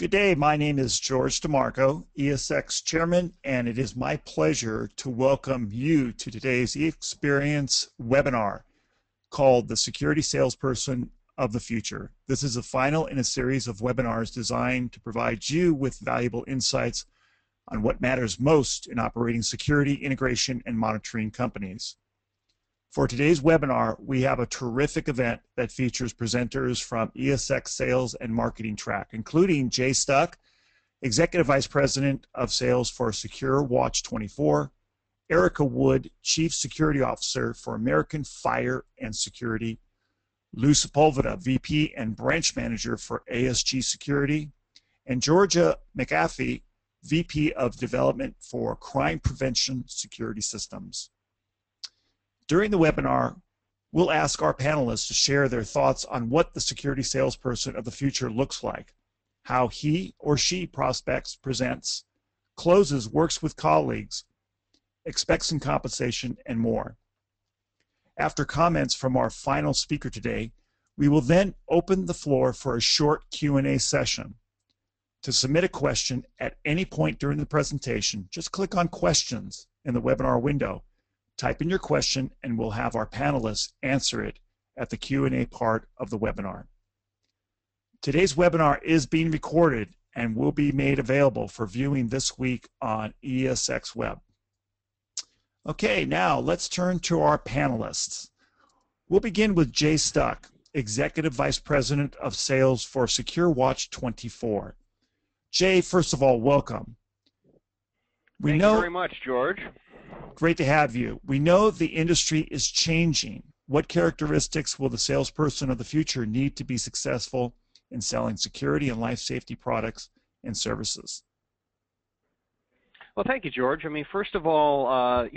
Good day. My name is George DeMarco, ESX Chairman, and it is my pleasure to welcome you to today's ESXperience webinar called The Security Salesperson of the Future. This is the final in a series of webinars designed to provide you with valuable insights on what matters most in operating security, integration, and monitoring companies. For today's webinar, we have a terrific event that features presenters from ESX Sales and Marketing Track, including Jay Stuck, Executive Vice President of Sales for Secure Watch 24, Erica Wood, Chief Security Officer for American Fire and Security, Lou Sepulveda, VP and Branch Manager for ASG Security, and Georgia McAfee, VP of Development for Crime Prevention Security Systems. During the webinar, we'll ask our panelists to share their thoughts on what the security salesperson of the future looks like, how he or she prospects, presents, closes, works with colleagues, expects in compensation, and more. After comments from our final speaker today, we will then open the floor for a short Q&A session. To submit a question at any point during the presentation, just click on Questions in the webinar window. Type in your question and we'll have our panelists answer it at the Q&A part of the webinar. Today's webinar is being recorded and will be made available for viewing this week on ESX Web. Okay, now let's turn to our panelists. We'll begin with Jay Stuck, Executive Vice President of Sales for Secure Watch 24. Jay, first of all, welcome. Thank you very much, George. Great to have you. We know the industry is changing. What characteristics will the salesperson of the future need to be successful in selling security and life safety products and services? Well, thank you, George. I mean, first of all,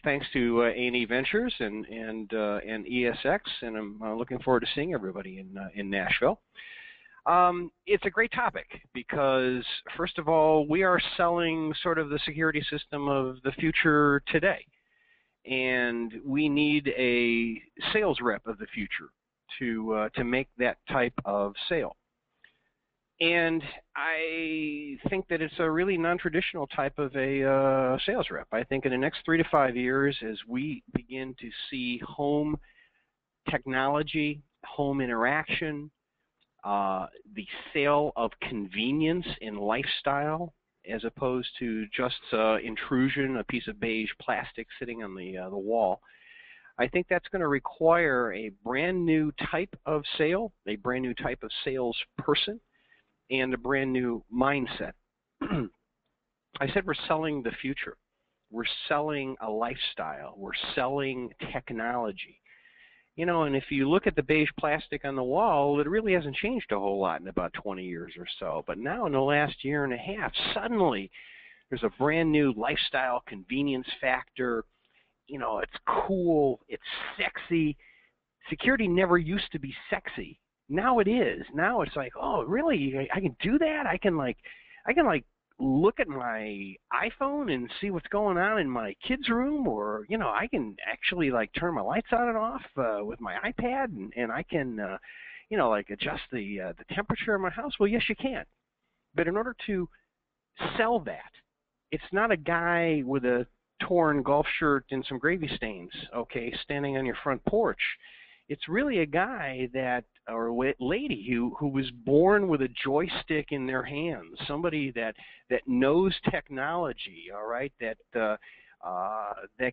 thanks to A&E Ventures and ESX, and I'm looking forward to seeing everybody in Nashville. It's a great topic because, first of all, we are selling sort of the security system of the future today, and we need a sales rep of the future to make that type of sale. And I think that it's a really non-traditional type of a sales rep. I think in the next 3 to 5 years, as we begin to see home technology, home interaction, the sale of convenience in lifestyle as opposed to just intrusion, a piece of beige plastic sitting on the wall. I think that's going to require a brand new type of sale, a brand new type of salesperson, and a brand new mindset. I said we're selling the future. We're selling a lifestyle. We're selling technology. You know, and if you look at the beige plastic on the wall, it really hasn't changed a whole lot in about 20 years or so. But now in the last year and a half, suddenly there's a brand new lifestyle convenience factor. You know, it's cool, it's sexy. Security never used to be sexy. Now it is. Now it's like, oh, really? I can do that? I can look at my iPhone and see what's going on in my kid's room, or I can actually turn my lights on and off with my iPad, and I can adjust the temperature of my house. Well, yes, you can. But in order to sell that, it's not a guy with a torn golf shirt and some gravy stains, okay, standing on your front porch. It's really a guy or a lady who was born with a joystick in their hands, somebody that knows technology, all right, that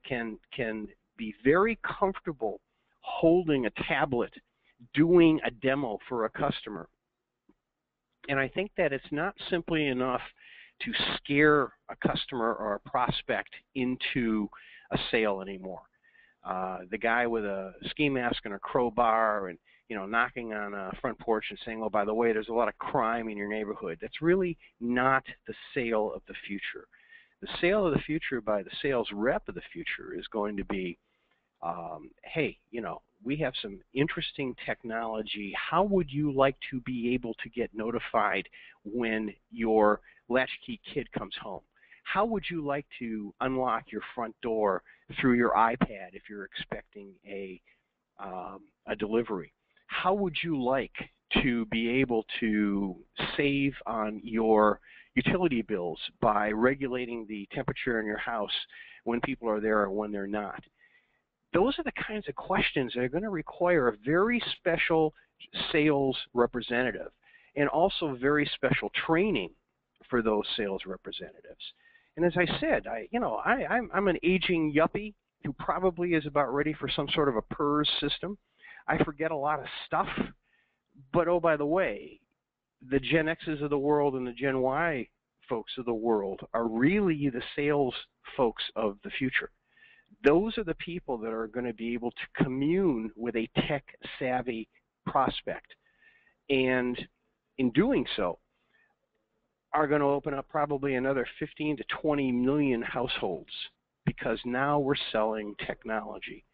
can be very comfortable holding a tablet, doing a demo for a customer. And I think that it's not simply enough to scare a customer or a prospect into a sale anymore. The guy with a ski mask and a crowbar and knocking on a front porch and saying, oh, by the way, there's a lot of crime in your neighborhood. That's really not the sale of the future. The sale of the future by the sales rep of the future is going to be, hey, we have some interesting technology. How would you like to be able to get notified when your latchkey kid comes home? How would you like to unlock your front door through your iPad if you're expecting a delivery? How would you like to be able to save on your utility bills by regulating the temperature in your house when people are there or when they're not. Those are the kinds of questions that are going to require a very special sales representative and also very special training for those sales representatives. And as I said, I'm an aging yuppie who probably is about ready for some sort of a PERS system. I forget a lot of stuff, but oh, by the way, the Gen X's of the world and the Gen Y folks of the world are really the sales folks of the future. Those are the people that are going to be able to commune with a tech-savvy prospect. And in doing so, are going to open up probably another 15 to 20 million households, because now we're selling technology.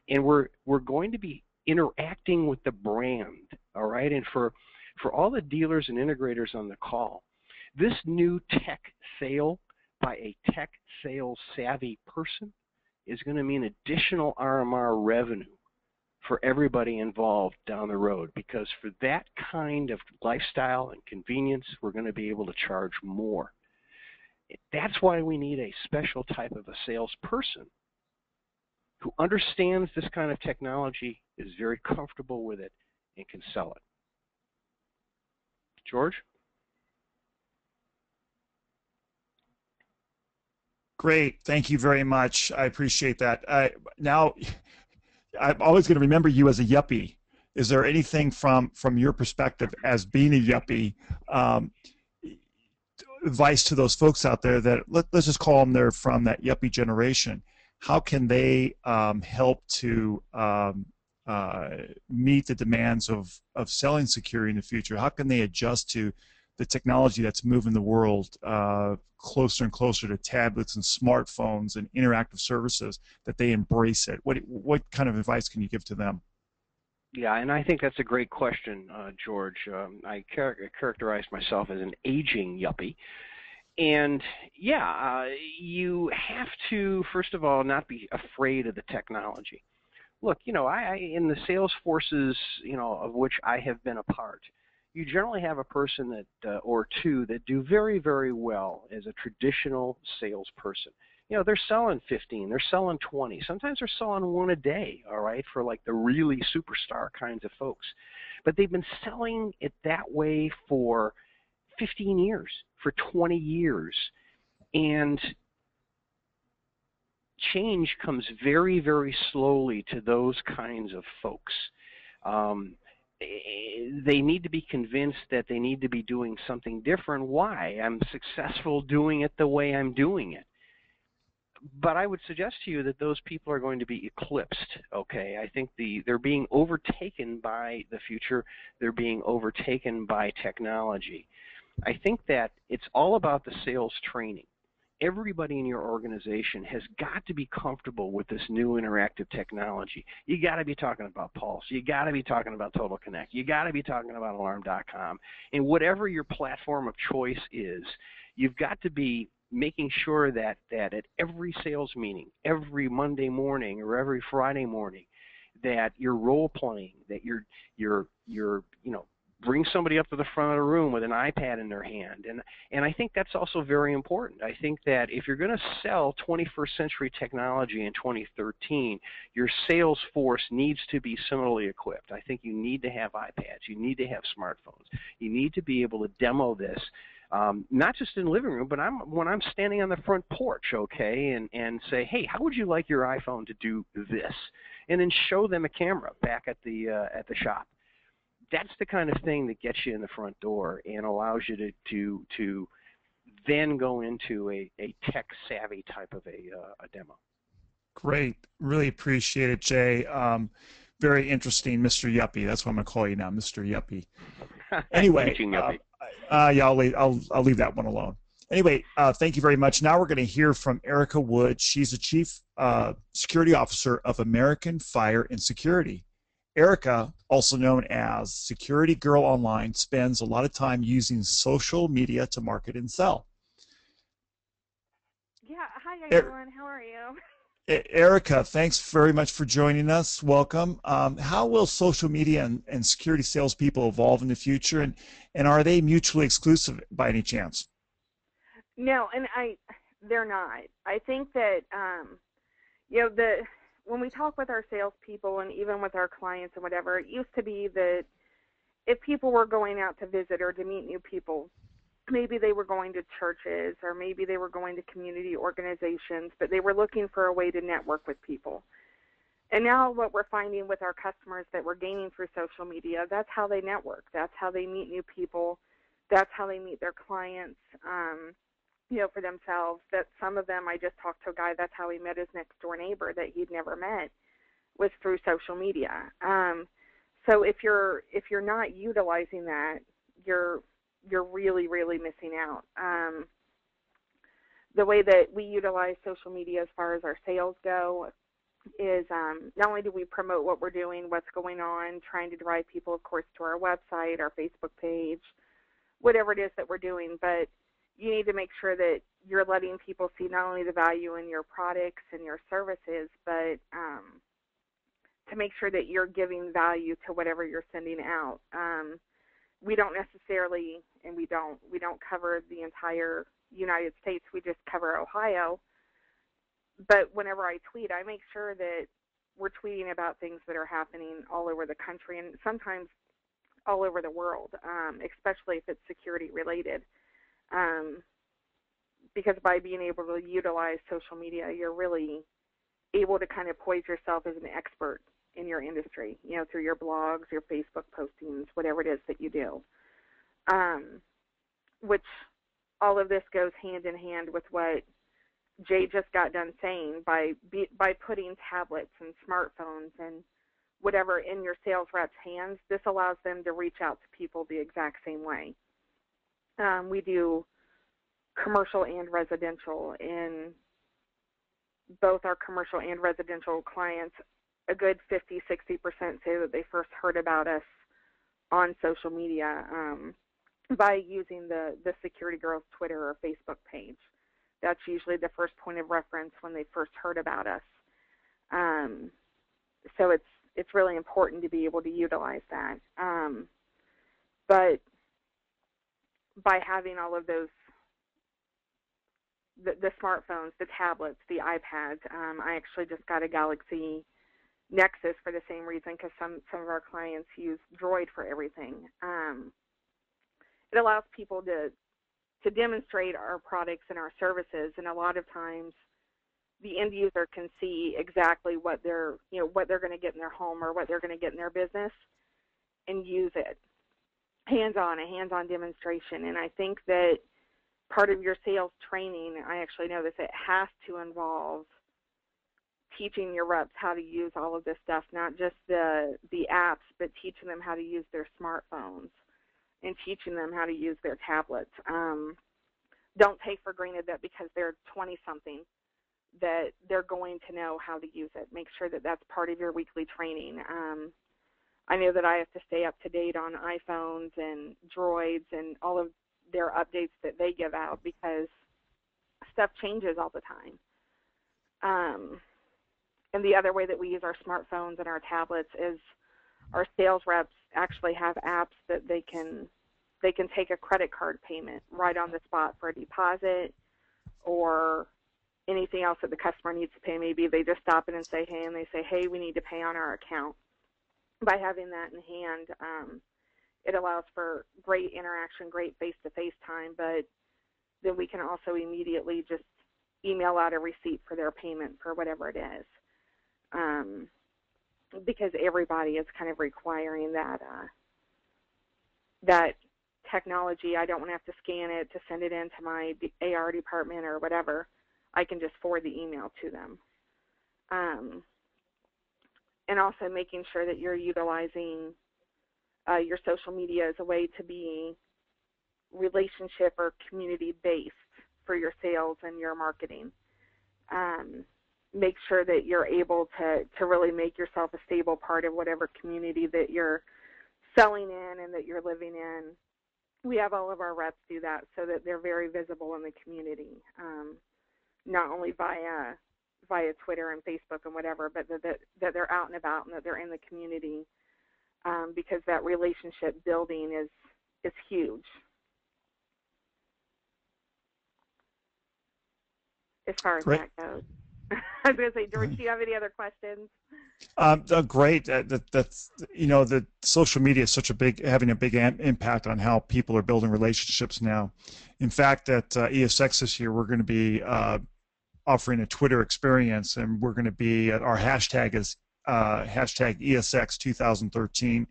And we're going to be interacting with the brand, all right? And for all the dealers and integrators on the call, this new tech sale by a tech sales savvy person is going to mean additional RMR revenue for everybody involved down the road, because for that kind of lifestyle and convenience, we're going to be able to charge more. That's why we need a special type of a salesperson who understands this kind of technology, is very comfortable with it, and can sell it. George? Great. Thank you very much. I appreciate that. Now, I'm always going to remember you as a yuppie. Is there anything from your perspective as being a yuppie, advice to those folks out there that let's just call them, they're from that yuppie generation? How can they help to meet the demands of selling security in the future? How can they adjust to the technology that's moving the world closer and closer to tablets and smartphones and interactive services, that they embrace it? What kind of advice can you give to them? Yeah, and I think that's a great question, George. I characterize myself as an aging yuppie. And yeah, you have to, first of all, not be afraid of the technology. Look, I in the sales forces, of which I have been a part, you generally have a person that or two that do very, very well as a traditional salesperson. They're selling 15, they're selling 20, sometimes they're selling one a day, all right, for like the really superstar kinds of folks. But they've been selling it that way for 15 years, for 20 years. And change comes very, very slowly to those kinds of folks. They need to be convinced that they need to be doing something different. Why? I'm successful doing it the way I'm doing it. But I would suggest to you that those people are going to be eclipsed, okay? I think they're being overtaken by the future. They're being overtaken by technology. I think that it's all about the sales training. Everybody in your organization has got to be comfortable with this new interactive technology. You got to be talking about Pulse. You got to be talking about Total Connect. You got to be talking about Alarm.com. And whatever your platform of choice is, you've got to be making sure that at every sales meeting, every Monday morning or every Friday morning, that you're role playing, that you're bring somebody up to the front of the room with an iPad in their hand. And I think that's also very important. I think that if you're going to sell 21st century technology in 2013, your sales force needs to be similarly equipped. I think you need to have iPads. You need to have smartphones. You need to be able to demo this, not just in the living room, but when I'm standing on the front porch, okay, and say, hey, how would you like your iPhone to do this? And then show them a camera back at the shop. That's the kind of thing that gets you in the front door and allows you to then go into a tech-savvy type of a demo. Great. Really appreciate it, Jay. Very interesting, Mr. Yuppie. That's what I'm going to call you now, Mr. Yuppie. Anyway, Yuppie. yeah, I'll leave that one alone. Anyway, thank you very much. Now we're going to hear from Erica Wood. She's the Chief Security Officer of American Fire and Security. Erica, also known as Security Girl Online, spends a lot of time using social media to market and sell. Yeah, hi everyone. How are you? Erica, thanks very much for joining us. Welcome. How will social media and security salespeople evolve in the future, and are they mutually exclusive by any chance? No, and they're not. I think that when we talk with our salespeople and even with our clients and whatever, it used to be that if people were going out to visit or to meet new people, maybe they were going to churches or maybe they were going to community organizations, but they were looking for a way to network with people. And now what we're finding with our customers that we're gaining through social media, that's how they network. That's how they meet new people. That's how they meet their clients, for themselves. That some of them, I just talked to a guy, that's how he met his next door neighbor that he'd never met, was through social media. So if you're not utilizing that, you're really, really missing out. The way that we utilize social media as far as our sales go is not only do we promote what we're doing, what's going on, trying to drive people, of course, to our website, our Facebook page, whatever it is that we're doing, but you need to make sure that you're letting people see not only the value in your products and your services, but to make sure that you're giving value to whatever you're sending out. We don't necessarily, and we don't cover the entire United States. We just cover Ohio. But whenever I tweet, I make sure that we're tweeting about things that are happening all over the country and sometimes all over the world, especially if it's security related. Because by being able to utilize social media, you're really able to kind of poise yourself as an expert in your industry, through your blogs, your Facebook postings, whatever it is that you do. Which all of this goes hand in hand with what Jay just got done saying, by putting tablets and smartphones and whatever in your sales reps' hands. This allows them to reach out to people the exact same way. We do commercial and residential. In both our commercial and residential clients, a good 50-60% say that they first heard about us on social media by using the Security Girls Twitter or Facebook page. That's usually the first point of reference when they first heard about us. So it's really important to be able to utilize that. But by having all of those, the smartphones, the tablets, the iPads, I actually just got a Galaxy Nexus for the same reason, because some of our clients use Droid for everything. It allows people to demonstrate our products and our services, and a lot of times the end user can see exactly what they're going to get in their home or what they're going to get in their business and use it. A hands-on demonstration. And I think that part of your sales training, I actually know this, it has to involve teaching your reps how to use all of this stuff, not just the apps, but teaching them how to use their smartphones and teaching them how to use their tablets. Don't take for granted that because they're 20-something that they're going to know how to use it. Make sure that that's part of your weekly training. I know that I have to stay up to date on iPhones and Droids and all of their updates that they give out because stuff changes all the time. And the other way that we use our smartphones and our tablets is our sales reps actually have apps that they can take a credit card payment right on the spot for a deposit or anything else that the customer needs to pay. Maybe they just stop in and say, hey, we need to pay on our account. By having that in hand, it allows for great interaction, great face-to-face time, but then we can also immediately just email out a receipt for their payment for whatever it is. Because everybody is kind of requiring that technology. I don't want to have to scan it to send it into my AR department or whatever. I can just forward the email to them. And also making sure that you're utilizing your social media as a way to be relationship or community-based for your sales and your marketing. Make sure that you're able to really make yourself a stable part of whatever community that you're selling in and that you're living in. We have all of our reps do that so that they're very visible in the community, not only via via Twitter and Facebook and whatever, but that they're out and about and that they're in the community, because that relationship building is huge. As far as Great. that goes. I was going to say, George, do you have any other questions? Great. That's the social media is having a big impact on how people are building relationships now. In fact, at ESX this year, we're going to be offering a Twitter experience, and we're going to be our hashtag is hashtag ESX 2013,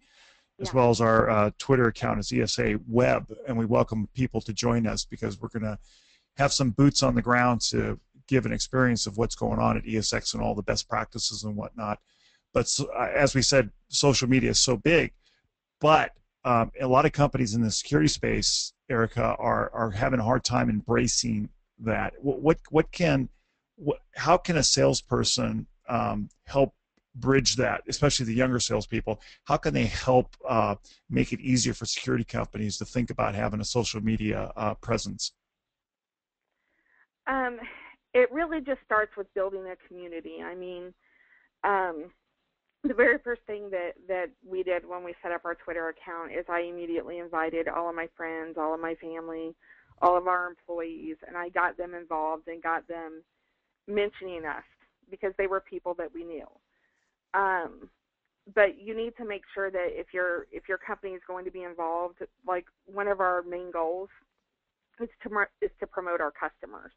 as well as our Twitter account is ESA Web, and we welcome people to join us because we're going to have some boots on the ground to give an experience of what's going on at ESX and all the best practices and whatnot. But as we said, social media is so big, but a lot of companies in the security space, Erica, are having a hard time embracing that. How can a salesperson help bridge that, especially the younger salespeople? How can they help make it easier for security companies to think about having a social media presence? It really just starts with building a community. I mean, the very first thing that we did when we set up our Twitter account is I immediately invited all of my friends, all of my family, all of our employees, and I got them involved and got them mentioning us because they were people that we knew. But you need to make sure that if your company is going to be involved, like one of our main goals is to promote our customers.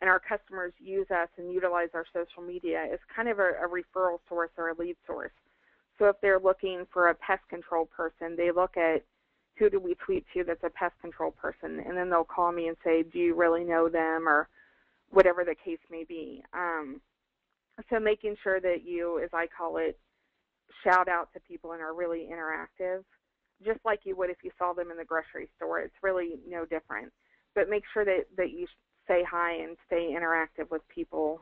And our customers use us and utilize our social media as kind of a referral source or a lead source. So if they're looking for a pest control person, they look at who do we tweet to that's a pest control person, and then they'll call me and say, do you really know them, or whatever the case may be. So making sure that you, as I call it, shout out to people and are really interactive, just like you would if you saw them in the grocery store. It's really no different. But make sure that you say hi and stay interactive with people.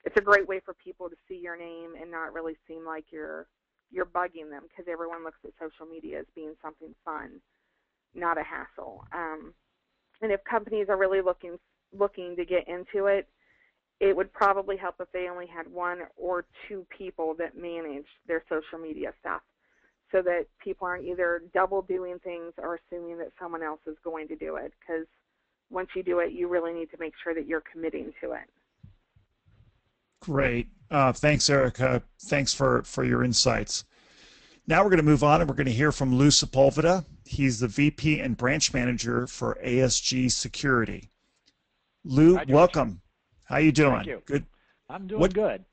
It's a great way for people to see your name and not really seem like you're bugging them, because everyone looks at social media as being something fun, not a hassle. And if companies are really looking to get into it, it would probably help if they only had one or two people that manage their social media stuff, so that people aren't either double doing things or assuming that someone else is going to do it, because once you do it, you really need to make sure that you're committing to it. Great. Thanks, Erica. Thanks for your insights. Now we're going to move on, and we're going to hear from Lou Sepulveda. He's the VP and branch manager for ASG Security. Lou, welcome. How you doing? Thank you. Good. I'm doing good.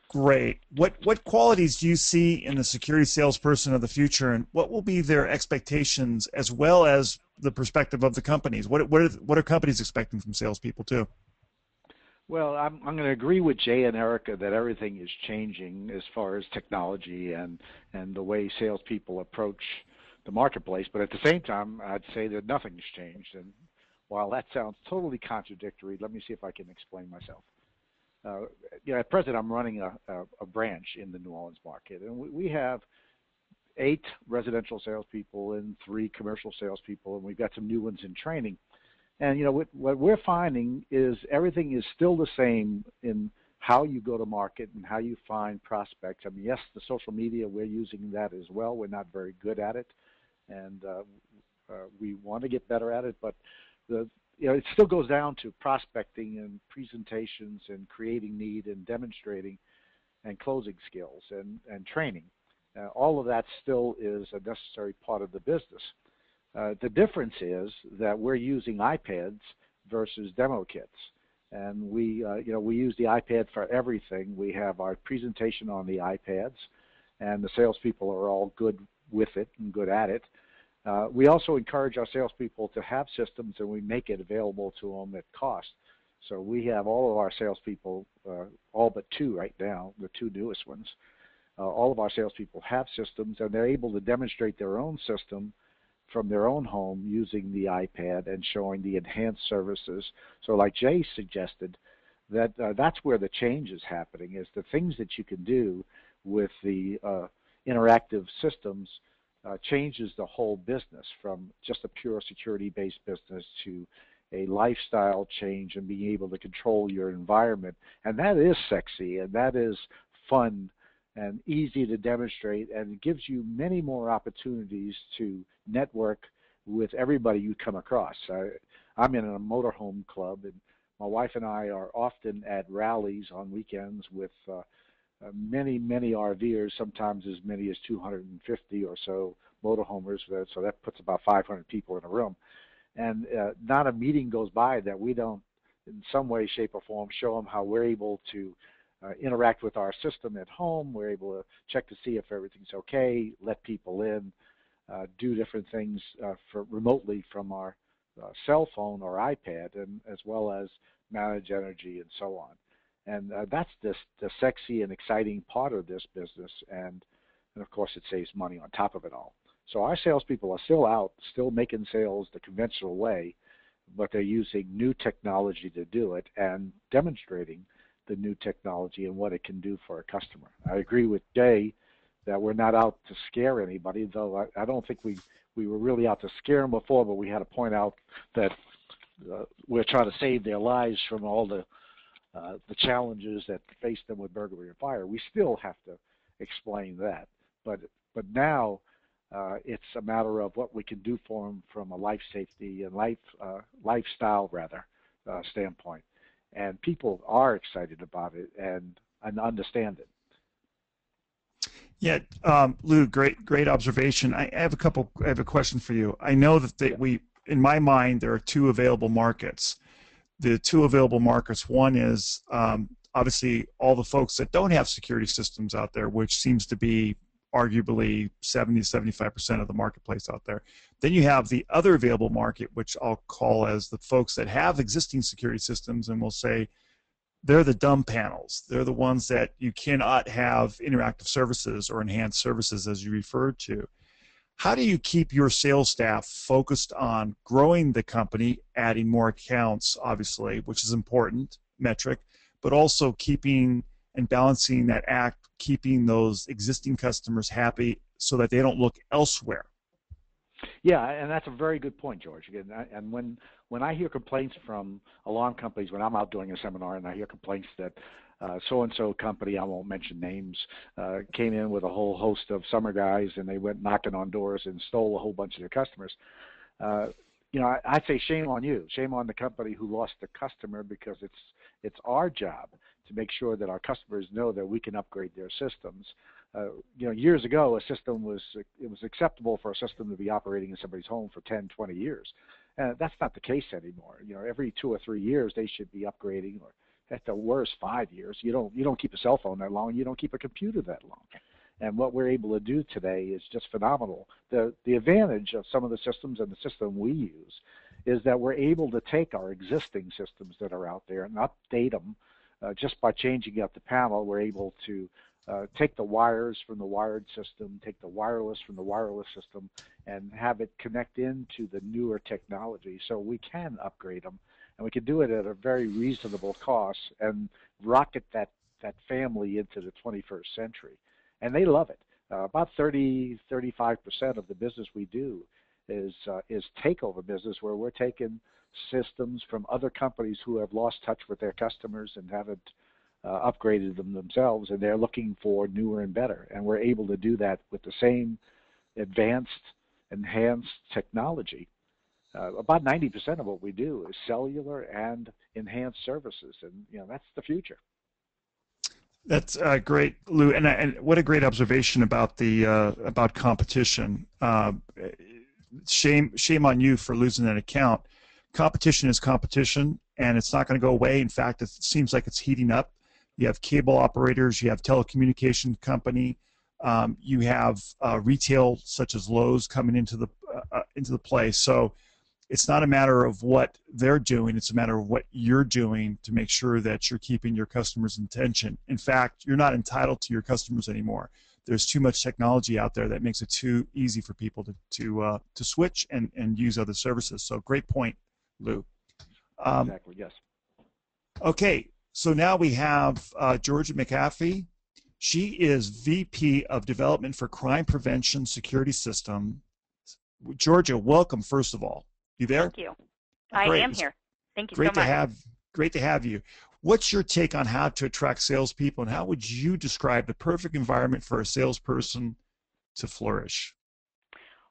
Great. What qualities do you see in the security salesperson of the future, and what will be their expectations, as well as the perspective of the companies? What are companies expecting from salespeople too? Well, I'm going to agree with Jay and Erica that everything is changing as far as technology and the way salespeople approach the marketplace. But at the same time, I'd say that nothing's changed. And while that sounds totally contradictory, let me see if I can explain myself. At present, I'm running a branch in the New Orleans market, and we have 8 residential salespeople and 3 commercial salespeople, and we've got some new ones in training. And what we're finding is everything is still the same in how you go to market and how you find prospects. I mean, yes, the social media, we're using that as well. We're not very good at it, and we want to get better at it. But it still goes down to prospecting and presentations and creating need and demonstrating and closing skills and training. All of that still is a necessary part of the business. The difference is that we're using iPads versus demo kits, and we use the iPad for everything. We have our presentation on the iPads, and the salespeople are all good with it and good at it. We also encourage our salespeople to have systems, and we make it available to them at cost. So we have all of our salespeople, all but 2 right now, the 2 newest ones. All of our salespeople have systems, and they're able to demonstrate their own system from their own home using the iPad and showing the enhanced services. So like Jay suggested, that's where the change is happening, is the things that you can do with the interactive systems changes the whole business from just a pure security-based business to a lifestyle change and being able to control your environment. And that is sexy, and that is fun and easy to demonstrate, and it gives you many more opportunities to network with everybody you come across. I'm in a motorhome club, and my wife and I are often at rallies on weekends with many RVers, sometimes as many as 250 or so motorhomers, so that puts about 500 people in a room. And not a meeting goes by that we don't, in some way, shape, or form, show them how we're able to interact with our system at home. We're able to check to see if everything's okay, let people in, do different things remotely from our cell phone or iPad, and as well as manage energy and so on. And that's the sexy and exciting part of this business, and of course it saves money on top of it all. So our salespeople are still out, still making sales the conventional way, but they're using new technology to do it and demonstrating the new technology and what it can do for a customer. I agree with Jay that we're not out to scare anybody, though I don't think we were really out to scare them before, but we had to point out that we're trying to save their lives from all the challenges that face them with burglary and fire. We still have to explain that, but now it's a matter of what we can do for them from a life safety and lifestyle standpoint, and people are excited about it and understand it. Yeah, Lou, great observation. I have a question for you. I know that in my mind, there are two available markets. The two available markets, one is obviously all the folks that don't have security systems out there, which seems to be arguably 70 to 75% of the marketplace out there. Then you have the other available market, which I'll call as the folks that have existing security systems, and we'll say they're the dumb panels. They're the ones that you cannot have interactive services or enhanced services, as you referred to. How do you keep your sales staff focused on growing the company, adding more accounts, obviously, which is important metric, but also keeping and balancing that act, keeping those existing customers happy so that they don't look elsewhere? Yeah, and that's a very good point, George. And when I hear complaints from alarm companies, when I'm out doing a seminar and I hear complaints that so-and-so company, I won't mention names, came in with a whole host of summer guys and they went knocking on doors and stole a whole bunch of their customers, I'd say shame on you, shame on the company who lost the customer, because it's our job to make sure that our customers know that we can upgrade their systems. Years ago, it was acceptable for a system to be operating in somebody's home for 10, 20 years. That's not the case anymore. Every 2 or 3 years, they should be upgrading, or at the worst 5 years. You don't keep a cell phone that long. You don't keep a computer that long. And what we're able to do today is just phenomenal. The advantage of some of the systems and the system we use is that we're able to take our existing systems that are out there and update them. Just by changing up the panel, we're able to take the wires from the wired system, take the wireless from the wireless system, and have it connect into the newer technology. So we can upgrade them, and we can do it at a very reasonable cost and rocket that family into the 21st century. And they love it. About 35% of the business we do is takeover business, where we're taking systems from other companies who have lost touch with their customers and haven't upgraded them themselves, and they're looking for newer and better. And we're able to do that with the same enhanced technology. About 90% of what we do is cellular and enhanced services, and that's the future. That's great, Lou, and what a great observation about about competition. Shame on you for losing that account. Competition is competition, and it's not going to go away. In fact, it seems like it's heating up. You have cable operators, you have telecommunication company, you have retail such as Lowe's coming into the play. So it's not a matter of what they're doing, it's a matter of what you're doing to make sure that you're keeping your customers' attention. In fact, you're not entitled to your customers anymore. There's too much technology out there that makes it too easy for people to switch and use other services. So great point, Lou. Exactly, yes. Okay, so now we have Georgia McAfee. She is VP of Development for Crime Prevention Security System. Georgia, welcome, first of all. You there? Thank you. I Great. am here. Thank you so Great to much. have you. What's your take on how to attract salespeople, and how would you describe the perfect environment for a salesperson to flourish?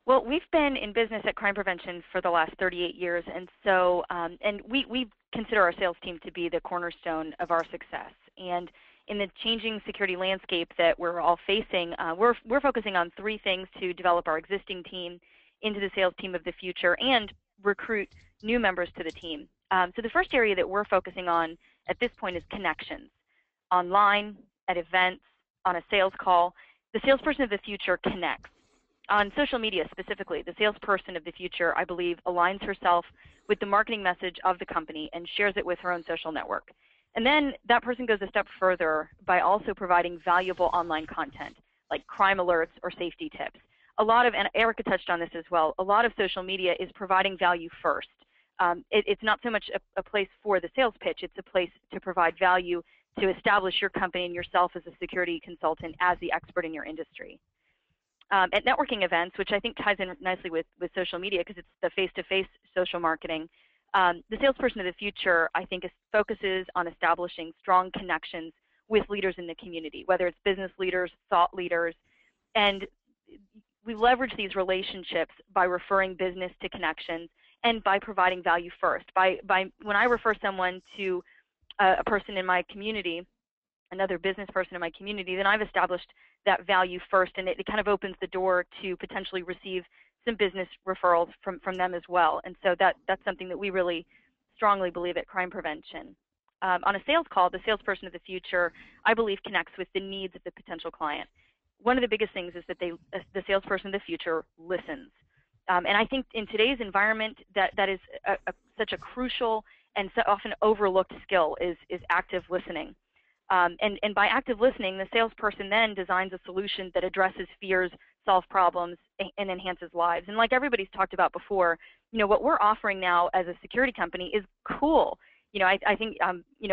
Well, we've been in business at Crime Prevention for the last 38 years, and so and we consider our sales team to be the cornerstone of our success. And in the changing security landscape that we're all facing, we're focusing on three things to develop our existing team into the sales team of the future and recruit new members to the team. So the first area that we're focusing on at this point is connections. Online, at events, on a sales call. The salesperson of the future connects. On social media specifically, the salesperson of the future, I believe, aligns herself with the marketing message of the company and shares it with her own social network. And then that person goes a step further by also providing valuable online content, like crime alerts or safety tips. A lot of, and Erica touched on this as well, a lot of social media is providing value first. It's not so much a place for the sales pitch, it's a place to provide value to establish your company and yourself as a security consultant as the expert in your industry. At networking events, which I think ties in nicely with social media because it's the face-to-face social marketing, the salesperson of the future, I think, focuses on establishing strong connections with leaders in the community, whether it's business leaders, thought leaders, and we leverage these relationships by referring business to connections and by providing value first. When I refer someone to a person in my community, another business person in my community, then I've established that value first, and it kind of opens the door to potentially receive some business referrals from them as well. And so that's something that we really strongly believe at Crime Prevention. On a sales call, the salesperson of the future, I believe, connects with the needs of the potential client. One of the biggest things is that the salesperson of the future listens. And I think in today's environment, that is such a crucial and so often overlooked skill is active listening. And by active listening, the salesperson then designs a solution that addresses fears, solves problems, and enhances lives. And like everybody's talked about before, what we're offering now as a security company is cool. I think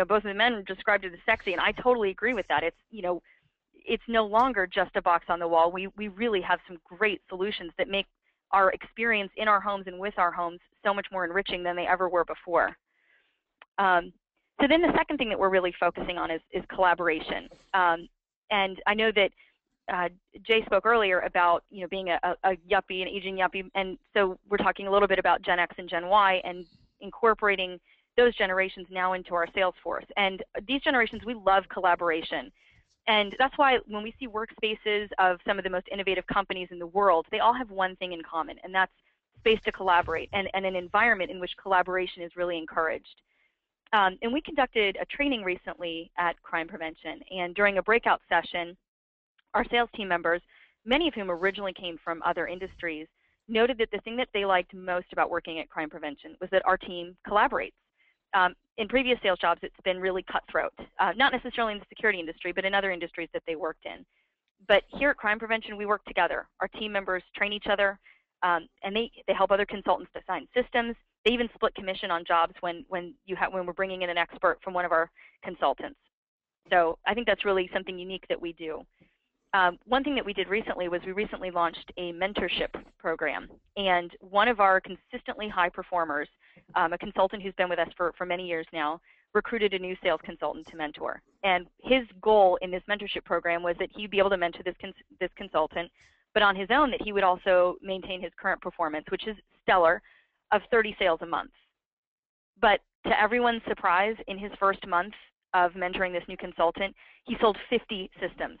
both of the men described it as sexy, and I totally agree with that. It's no longer just a box on the wall. We really have some great solutions that make our experience in our homes and with our homes so much more enriching than they ever were before. So then the second thing that we're really focusing on is collaboration. And I know that Jay spoke earlier about being a yuppie, an aging yuppie, and so we're talking a little bit about Gen X and Gen Y and incorporating those generations now into our sales force. And these generations, we love collaboration. And that's why when we see workspaces of some of the most innovative companies in the world, they all have one thing in common, and that's space to collaborate and an environment in which collaboration is really encouraged. And we conducted a training recently at Crime Prevention, and during a breakout session, our sales team members, many of whom originally came from other industries, noted that the thing that they liked most about working at Crime Prevention was that our team collaborates. In previous sales jobs, it's been really cutthroat, not necessarily in the security industry, but in other industries that they worked in. But here at Crime Prevention, we work together. Our team members train each other, and they help other consultants design systems. They even split commission on jobs when we're bringing in an expert from one of our consultants. So I think that's really something unique that we do. One thing that we did recently was we recently launched a mentorship program, and one of our consistently high performers, a consultant who's been with us for many years now, recruited a new sales consultant to mentor. And his goal in this mentorship program was that he'd be able to mentor this consultant, but on his own that he would also maintain his current performance, which is stellar, of 30 sales a month. But to everyone's surprise, in his first month of mentoring this new consultant, he sold 50 systems.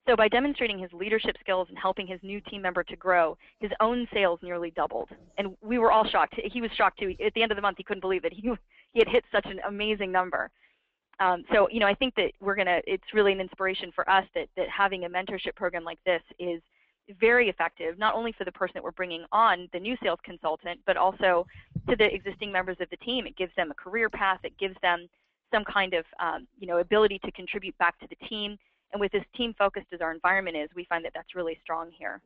So by demonstrating his leadership skills and helping his new team member to grow, his own sales nearly doubled. And we were all shocked. He was shocked too. At the end of the month, he couldn't believe that he had hit such an amazing number. So I think that it's really an inspiration for us that having a mentorship program like this is very effective, not only for the person that we're bringing on, the new sales consultant, but also to the existing members of the team. It gives them a career path. It gives them some kind of ability to contribute back to the team. And with as team focused as our environment is, we find that that's really strong here.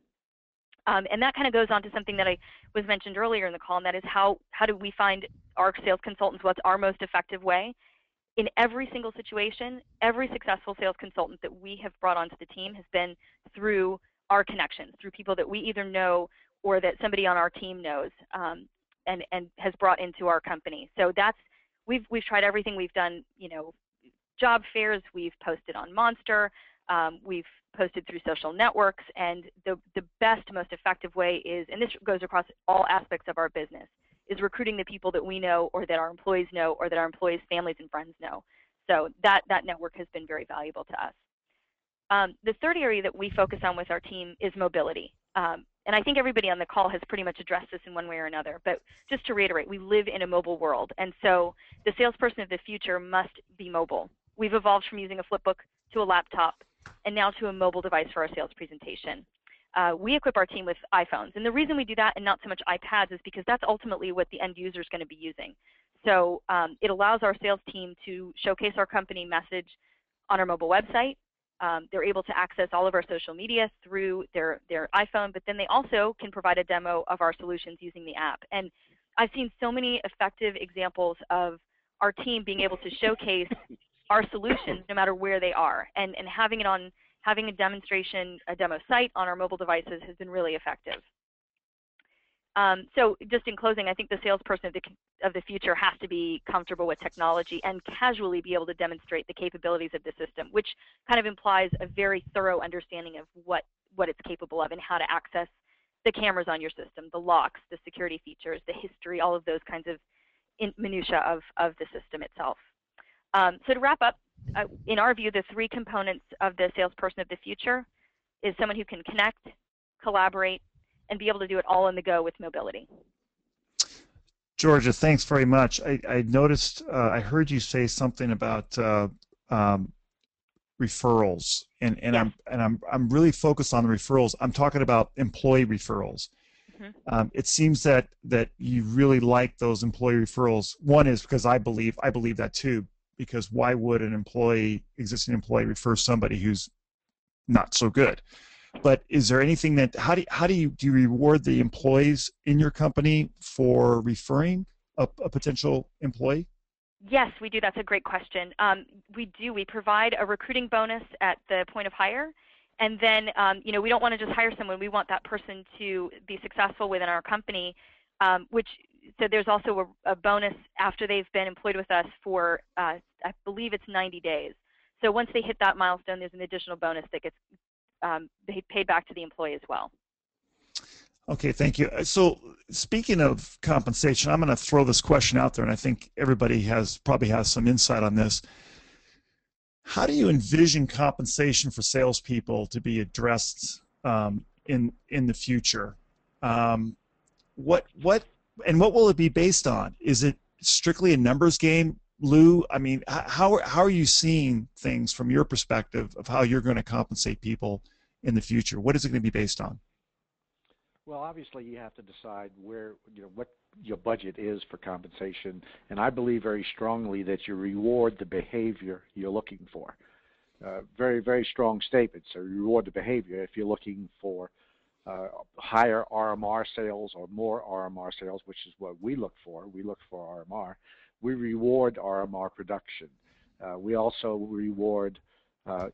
And that kind of goes on to something that I was mentioned earlier in the call, and that is how do we find our sales consultants, what's our most effective way? In every single situation, every successful sales consultant that we have brought onto the team has been through our connections, through people that we either know or that somebody on our team knows. and has brought into our company. So that's we've tried everything. We've done, you know, job fairs. We've posted on Monster. We've posted through social networks, and the best, most effective way is, and this goes across all aspects of our business, is recruiting the people that we know or that our employees know or that our employees' families and friends know. So that network has been very valuable to us. The third area that we focus on with our team is mobility. And I think everybody on the call has pretty much addressed this in one way or another. But just to reiterate, we live in a mobile world. And so the salesperson of the future must be mobile. We've evolved from using a flipbook to a laptop and now to a mobile device for our sales presentation. We equip our team with iPhones. And the reason we do that and not so much iPads is because that's ultimately what the end user is going to be using. So it allows our sales team to showcase our company message on our mobile website. They're able to access all of our social media through their iPhone, but then they also can provide a demo of our solutions using the app. And I've seen so many effective examples of our team being able to showcase our solutions no matter where they are, and having a demonstration, a demo site on our mobile devices has been really effective. So just in closing, I think the salesperson of the future has to be comfortable with technology and casually be able to demonstrate the capabilities of the system, which kind of implies a very thorough understanding of what it's capable of and how to access the cameras on your system, the locks, the security features, the history, all of those kinds of minutia of the system itself. So to wrap up, in our view, the three components of the salesperson of the future is someone who can connect, collaborate, and be able to do it all on the go with mobility. Georgia, thanks very much. I noticed, I heard you say something about referrals, and Yes. I'm really focused on the referrals. I'm talking about employee referrals. Mm-hmm. It seems that you really like those employee referrals. One is because I believe that too, because why would an existing employee refer somebody who's not so good? But is there anything that, how do you reward the employees in your company for referring a potential employee? Yes, we do. That's a great question. We do. We provide a recruiting bonus at the point of hire. And then, you know, we don't want to just hire someone. We want that person to be successful within our company, so there's also a bonus after they've been employed with us for, I believe it's 90 days. So once they hit that milestone, there's an additional bonus that gets paid back to the employee as well. Okay, thank you. So speaking of compensation, I'm going to throw this question out there, and I think everybody probably has some insight on this. How do you envision compensation for salespeople to be addressed in the future? What will it be based on? Is it strictly a numbers game, Lou? I mean, how are you seeing things from your perspective of how you're going to compensate people in the future? What is it going to be based on? Well, obviously, you have to decide what your budget is for compensation, and I believe very strongly that you reward the behavior you're looking for. Very, very strong statement. So you reward the behavior. If you're looking for higher RMR sales or more RMR sales, which is what we look for RMR. We reward RMR production. We also reward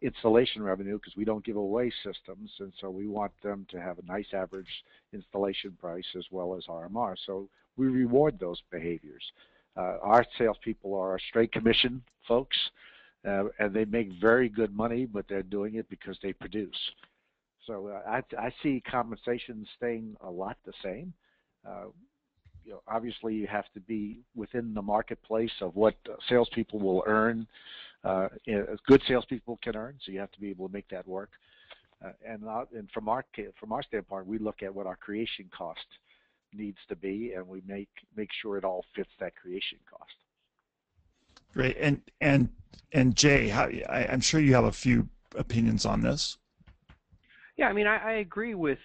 installation revenue because we don't give away systems, and so we want them to have a nice average installation price as well as RMR. So we reward those behaviors. Our salespeople are straight commission folks, and they make very good money, but they're doing it because they produce. So I see compensation staying a lot the same. Obviously, you have to be within the marketplace of what salespeople will earn. Good salespeople can earn, so you have to be able to make that work. And from our standpoint, we look at what our creation cost needs to be, and we make sure it all fits that creation cost. Great. And Jay, I'm sure you have a few opinions on this. Yeah, I mean, I agree with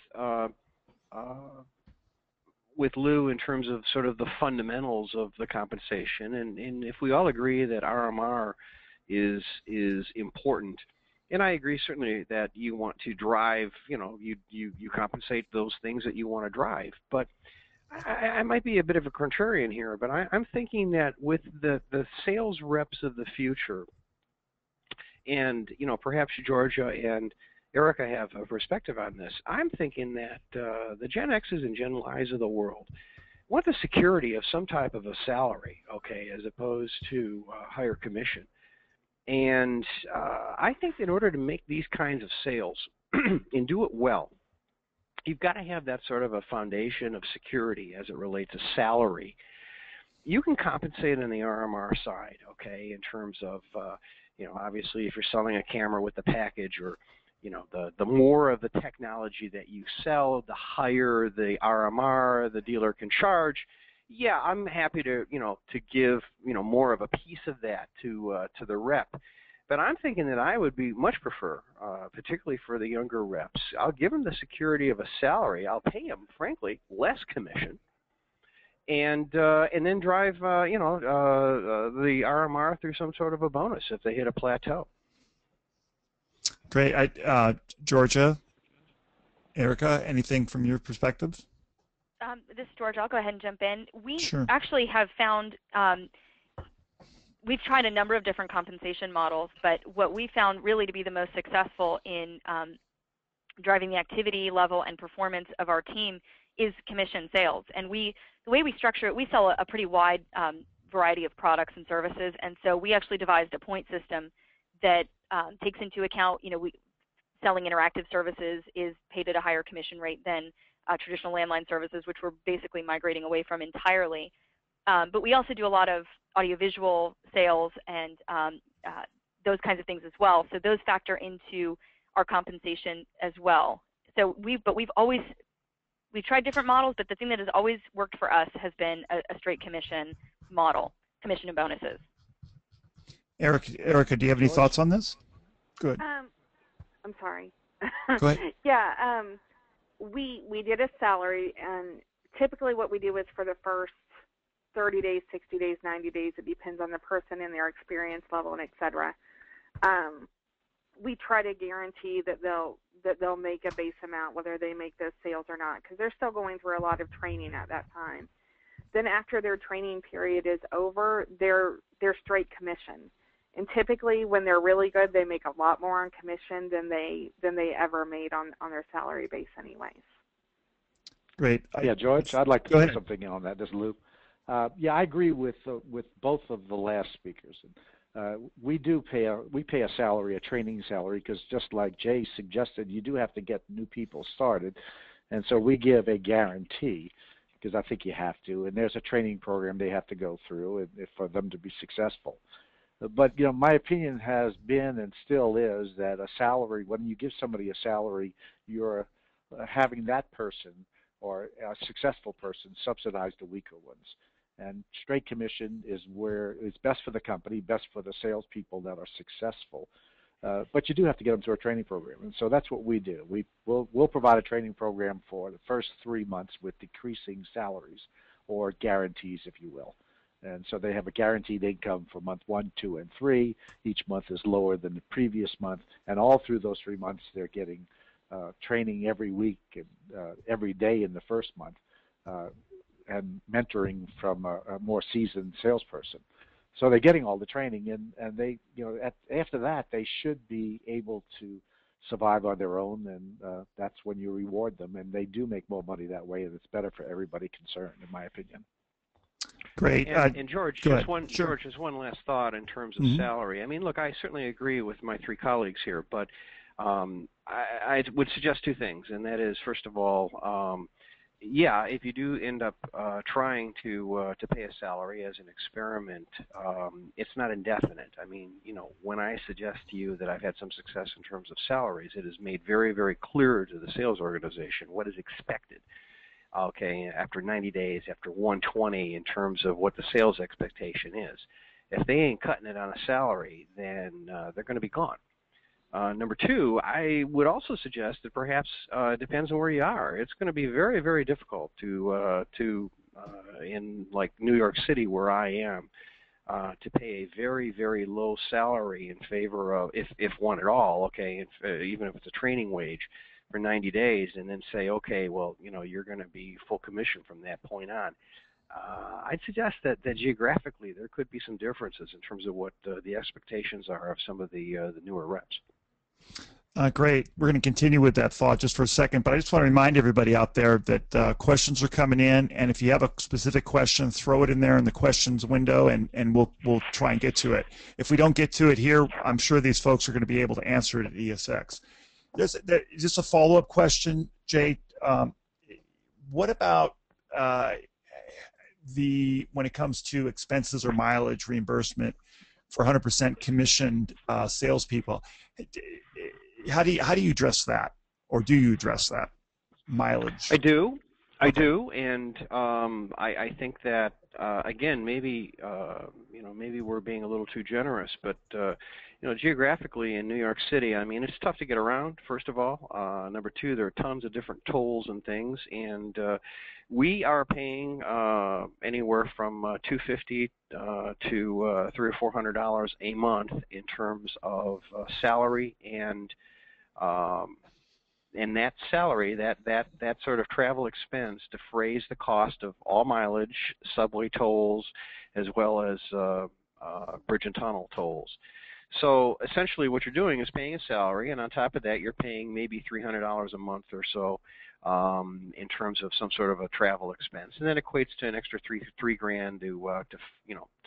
Lou in terms of sort of the fundamentals of the compensation, and if we all agree that RMR is important, and I agree certainly that you want to drive, you compensate those things that you want to drive, but I might be a bit of a contrarian here, but I'm thinking that with the sales reps of the future, and perhaps Georgia and Erica have a perspective on this. I'm thinking that the Gen X's and Gen Y's of the world, want the security of some type of a salary, okay, as opposed to higher commission. And I think in order to make these kinds of sales and do it well, you've got to have that sort of a foundation of security as it relates to salary. You can compensate on the RMR side, okay, in terms of, obviously if you're selling a camera with the package, or, the more of the technology that you sell, the higher the RMR the dealer can charge. Yeah, I'm happy to, to give, more of a piece of that to the rep. But I'm thinking that I would much prefer, particularly for the younger reps, I'll give them the security of a salary. I'll pay them, frankly, less commission, and then drive, the RMR through some sort of a bonus if they hit a plateau. Great. Georgia, Erica, anything from your perspective? This is Georgia. I'll go ahead and jump in. We Sure. actually have found, we've tried a number of different compensation models, but what we found really to be the most successful in driving the activity level and performance of our team is commission sales. And the way we structure it, we sell a pretty wide variety of products and services, and so we actually devised a point system that takes into account, selling interactive services is paid at a higher commission rate than traditional landline services, which we're basically migrating away from entirely. But we also do a lot of audiovisual sales and those kinds of things as well. So those factor into our compensation as well. So we've tried different models, but the thing that has always worked for us has been a straight commission model, commission and bonuses. Erica, do you have any thoughts on this? Good. I'm sorry. Go ahead. Yeah, we did a salary, and typically what we do is for the first 30 days, 60 days, 90 days, it depends on the person and their experience level and et cetera. We try to guarantee that they'll make a base amount whether they make those sales or not, because they're still going through a lot of training at that time. Then after their training period is over, they're straight commission. And typically when they're really good, they make a lot more on commission than they ever made on their salary base anyways. Great. Yeah, George, I'd like to say something on that. This is Lou. Yeah, I agree with both of the last speakers. We pay a salary, a training salary, because just like Jay suggested, you do have to get new people started, and so we give a guarantee, because I think you have to, and there's a training program they have to go through for them to be successful. But my opinion has been and still is that a salary, when you give somebody a salary, you're having that person or a successful person subsidize the weaker ones. And straight commission is where it's best for the company, best for the salespeople that are successful. But you do have to get them through a training program, and so that's what we do. We'll provide a training program for the first 3 months with decreasing salaries, or guarantees, if you will. And so they have a guaranteed income for month 1, 2, and 3. Each month is lower than the previous month, and all through those 3 months they're getting training every week and every day in the first month, and mentoring from a more seasoned salesperson. So they're getting all the training, and they, after that, they should be able to survive on their own, and that's when you reward them, and they do make more money that way, and it's better for everybody concerned, in my opinion. Great. And George, George, just one last thought in terms of Mm-hmm. salary. I mean, look, I certainly agree with my 3 colleagues here, but I would suggest 2 things, and that is, first of all, yeah, if you do end up trying to pay a salary as an experiment, it's not indefinite. I mean, when I suggest to you that I've had some success in terms of salaries, it is made very, very clear to the sales organization what is expected. Okay, after 90 days, after 120, in terms of what the sales expectation is. If they ain't cutting it on a salary, then they're going to be gone. Number 2, I would also suggest that perhaps it depends on where you are. It's going to be very, very difficult to in like New York City, where I am, to pay a very, very low salary in favor of, if one at all, okay, even if it's a training wage for 90 days, and then say, okay, well, you're going to be full commission from that point on. I'd suggest that geographically there could be some differences in terms of what the expectations are of some of the newer reps. Great. We're going to continue with that thought just for a second, but I just want to remind everybody out there that questions are coming in, and if you have a specific question, throw it in there in the questions window, and we'll try and get to it. If we don't get to it here, I'm sure these folks are going to be able to answer it at ESX. There's just a follow-up question, Jay. What about when it comes to expenses or mileage reimbursement for 100% commissioned salespeople? How do you address that, or do you address that mileage? I do. I Okay. do, and I think that again, maybe maybe we're being a little too generous, but geographically in New York City, I mean, it's tough to get around. First of all, number two, there are tons of different tolls and things, and we are paying anywhere from $250 to $300 or $400 a month in terms of salary and that salary, that sort of travel expense defrays the cost of all mileage, subway tolls, as well as bridge and tunnel tolls. So essentially what you're doing is paying a salary, and on top of that you're paying maybe $300 a month or so in terms of some sort of a travel expense, and that equates to an extra three grand to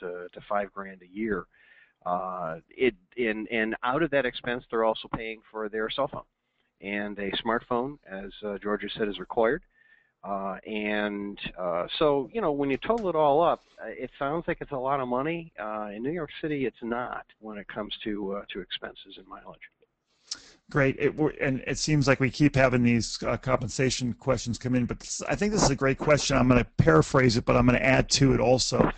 $5,000 a year. And out of that expense, they're also paying for their cell phone. And a smartphone, as Georgia said, is required. So, when you total it all up, it sounds like it's a lot of money. In New York City, it's not when it comes to expenses and mileage. Great. And it seems like we keep having these compensation questions come in, but I think this is a great question. I'm going to paraphrase it, but I'm going to add to it also.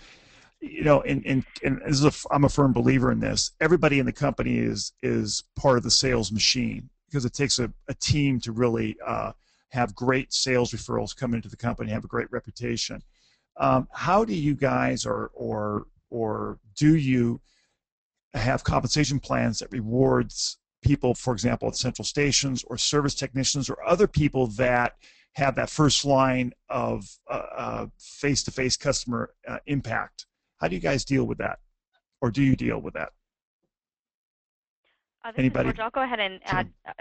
I'm a firm believer in this. Everybody in the company is part of the sales machine, because it takes a team to really have great sales referrals come into the company, have a great reputation. How do you guys or do you have compensation plans that rewards people, for example, at central stations or service technicians or other people that have that first line of face-to-face customer impact? How do you guys deal with that, or do you deal with that? Anybody? George, I'll go ahead and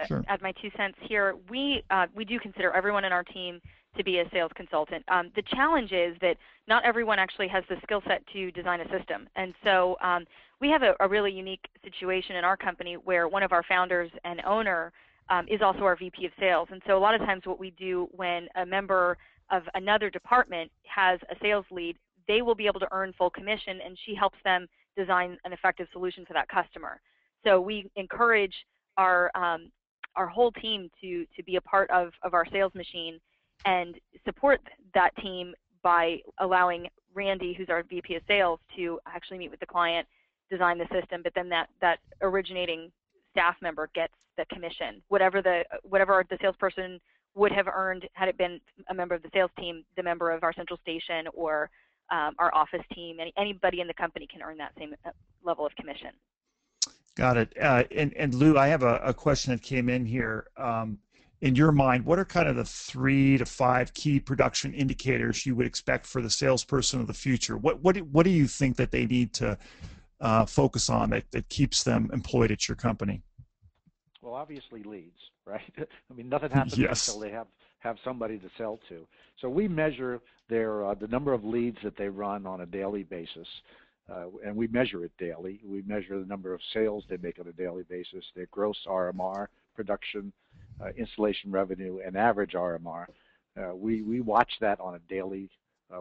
Sure. add my 2 cents here. We do consider everyone in our team to be a sales consultant. The challenge is that not everyone actually has the skill set to design a system. And so we have a really unique situation in our company where one of our founders and owner is also our VP of sales. And so a lot of times what we do when a member of another department has a sales lead, they will be able to earn full commission, and she helps them design an effective solution for that customer. So we encourage our whole team to be a part of our sales machine and support that team by allowing Randy, who's our VP of sales, to actually meet with the client, design the system, but then that originating staff member gets the commission. Whatever the salesperson would have earned had it been a member of the sales team, the member of our central station or our office team, anybody in the company can earn that same level of commission. Got it. And Lou, I have a question that came in here. In your mind, what are kind of the 3 to 5 key production indicators you would expect for the salesperson of the future? What do you think that they need to focus on that keeps them employed at your company? Well, obviously leads, right? I mean, nothing happens until they have somebody to sell to. So we measure the number of leads that they run on a daily basis. And we measure it daily. We measure the number of sales they make on a daily basis, their gross RMR, production, installation revenue, and average RMR. We watch that on a daily,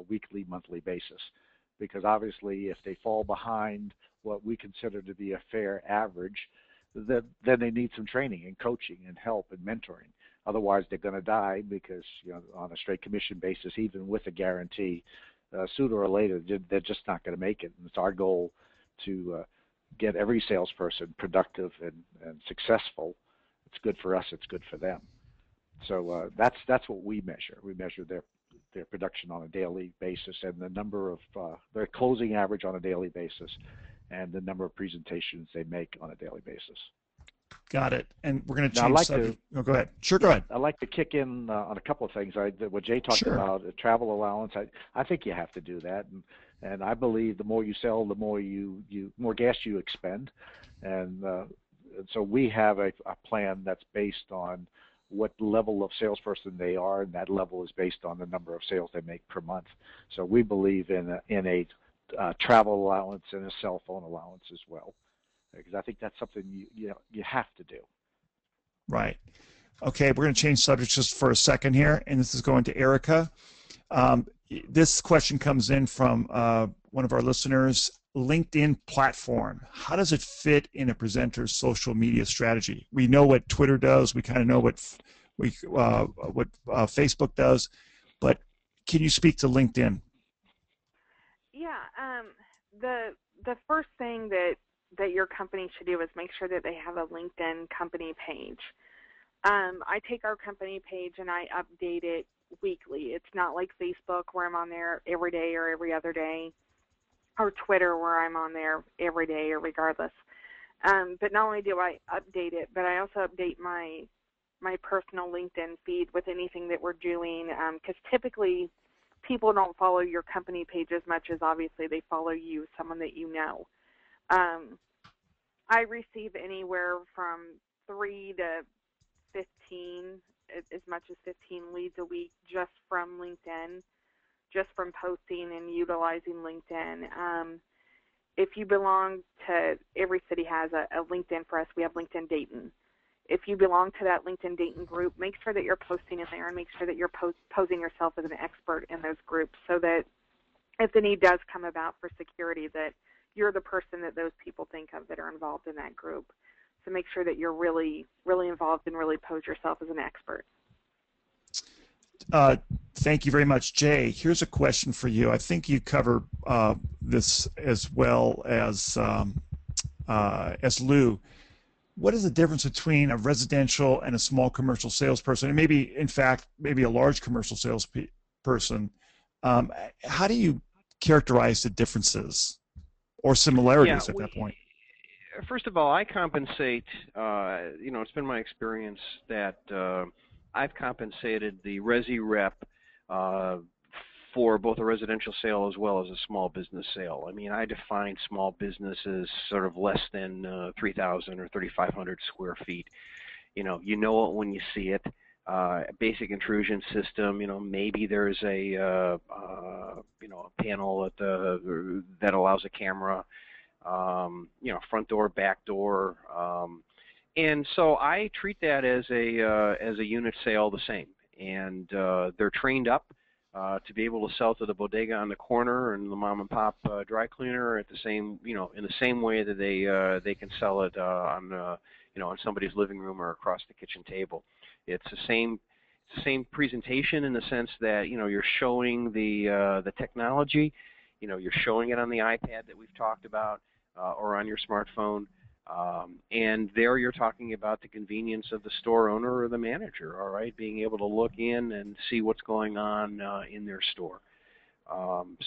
weekly, monthly basis, because obviously if they fall behind what we consider to be a fair average, then they need some training and coaching and help and mentoring. Otherwise, they're going to die, because on a straight commission basis, even with a guarantee, sooner or later, they're just not going to make it. And it's our goal to get every salesperson productive and successful. It's good for us. It's good for them. So that's what we measure. We measure their production on a daily basis, and the number of their closing average on a daily basis, and the number of presentations they make on a daily basis. Got it. And we're going to change subject. Oh, go ahead. Sure, go ahead. I'd like to kick in on a couple of things. What Jay talked about, travel allowance. I think you have to do that, and I believe the more you sell, the more more gas you expend, and so we have a plan that's based on what level of salesperson they are, and that level is based on the number of sales they make per month. So we believe in a travel allowance and a cell phone allowance as well, because I think that's something you have to do. Right. Okay, we're going to change subjects just for a second here, and this is going to Erica. This question comes in from one of our listeners. LinkedIn platform, how does it fit in a presenter's social media strategy? We know what Twitter does. We kind of know what Facebook does, but can you speak to LinkedIn? Yeah, the first thing that your company should do is make sure that they have a LinkedIn company page. I take our company page and I update it weekly. It's not like Facebook where I'm on there every day or every other day, or Twitter where I'm on there every day or regardless. But not only do I update it, but I also update my personal LinkedIn feed with anything that we're doing, because typically people don't follow your company page as much as obviously they follow you, someone that you know. I receive anywhere from 3 to 15, as much as 15 leads a week just from LinkedIn, just from posting and utilizing LinkedIn. If you belong to, every city has a LinkedIn. For us, we have LinkedIn Dayton. If you belong to that LinkedIn Dayton group, make sure that you're posting in there and make sure that you're posing yourself as an expert in those groups, so that if the need does come about for security, that you're the person that those people think of that are involved in that group. So make sure that you're really, really involved and really pose yourself as an expert. Thank you very much, Jay. Here's a question for you. I think you cover this as well as Lou. What is the difference between a residential and a small commercial salesperson, and maybe, in fact, maybe a large commercial salesperson? How do you characterize the differences or similarities at that point? First of all, I compensate, it's been my experience that I've compensated the Resi rep for both a residential sale as well as a small business sale. I mean, I define small business as sort of less than 3,000 or 3,500 square feet. You know it when you see it. Basic intrusion system. Maybe there's a panel that allows a camera. Front door, back door. And so I treat that as a unit sale the same, and they're trained up to be able to sell to the bodega on the corner and the mom and pop dry cleaner at the same, in the same way that they can sell it on somebody's living room or across the kitchen table. It's the same presentation in the sense that you're showing the technology, you're showing it on the iPad that we've talked about or on your smartphone. And there you're talking about the convenience of the store owner or the manager, all right, being able to look in and see what's going on in their store.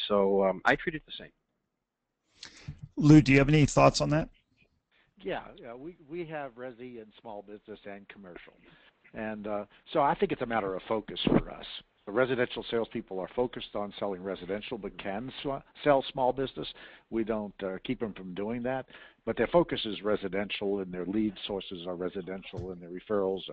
So I treat it the same. Lou, do you have any thoughts on that? Yeah, we have Resi and small business and commercial. And so I think it's a matter of focus for us. The residential salespeople are focused on selling residential but can sell small business. We don't keep them from doing that, but their focus is residential, and their lead sources are residential, and their referrals